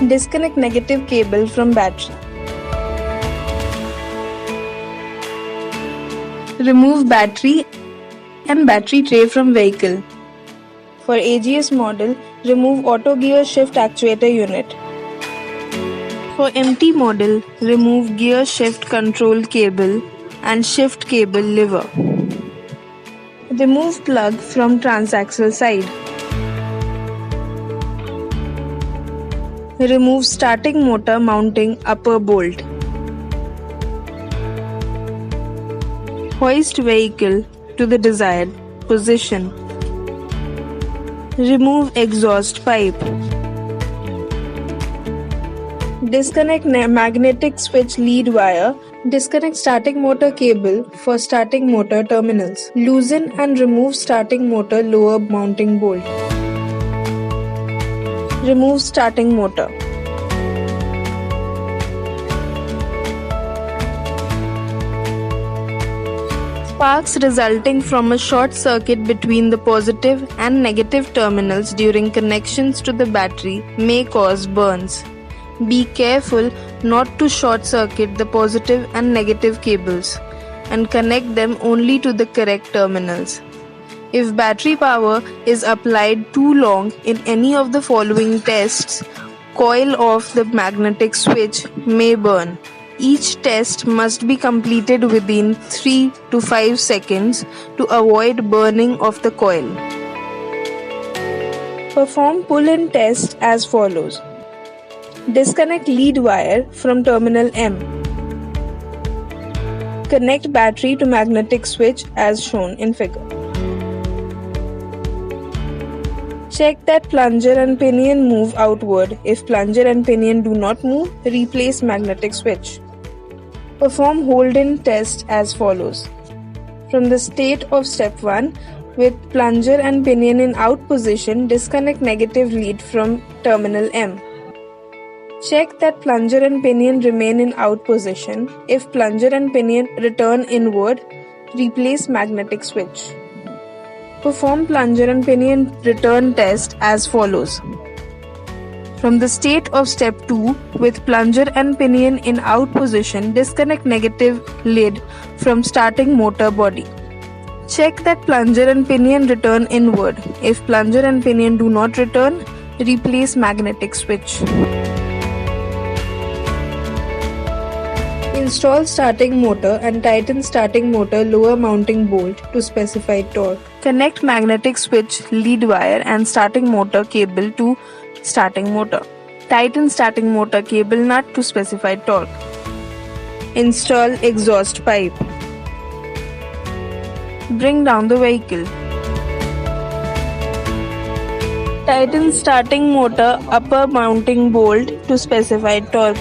Disconnect negative cable from battery. Remove battery and battery tray from vehicle. For AGS model, remove auto gear shift actuator unit. For MT model, remove gear shift control cable and shift cable lever. Remove plug from transaxle side. Remove starting motor mounting upper bolt. Hoist vehicle to the desired position. Remove exhaust pipe. Disconnect magnetic switch lead wire. Disconnect starting motor cable for starting motor terminals. Loosen and remove starting motor lower mounting bolt. Remove starting motor. Sparks resulting from a short circuit between the positive and negative terminals during connections to the battery may cause burns. Be careful not to short circuit the positive and negative cables and connect them only to the correct terminals. If battery power is applied too long in any of the following tests, coil of the magnetic switch may burn. Each test must be completed within 3 to 5 seconds to avoid burning of the coil. Perform pull-in test as follows. Disconnect lead wire from terminal M. Connect battery to magnetic switch as shown in figure. Check that plunger and pinion move outward. If plunger and pinion do not move, replace magnetic switch. Perform hold-in test as follows. From the state of step 1, with plunger and pinion in out position, disconnect negative lead from terminal M. Check that plunger and pinion remain in out position. If plunger and pinion return inward, replace magnetic switch. Perform plunger and pinion return test as follows. From the state of step 2, with plunger and pinion in out position, disconnect negative lead from starting motor body. Check that plunger and pinion return inward. If plunger and pinion do not return, replace magnetic switch. Install starting motor and tighten starting motor lower mounting bolt to specified torque. Connect magnetic switch lead wire and starting motor cable to starting motor. Tighten starting motor cable nut to specified torque. Install exhaust pipe. Bring down the vehicle. Tighten starting motor upper mounting bolt to specified torque.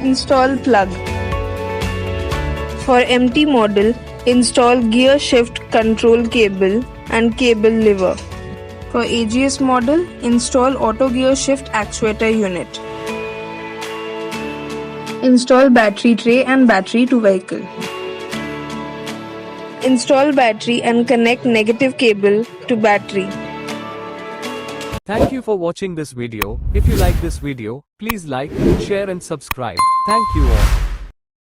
Install plug. For MT model, install gear shift control cable and cable lever. For AGS model, install auto gear shift actuator unit. Install battery tray and battery to vehicle. Install battery and connect negative cable to battery. Thank you for watching this video. If you like this video, please like, share and subscribe. Thank you all.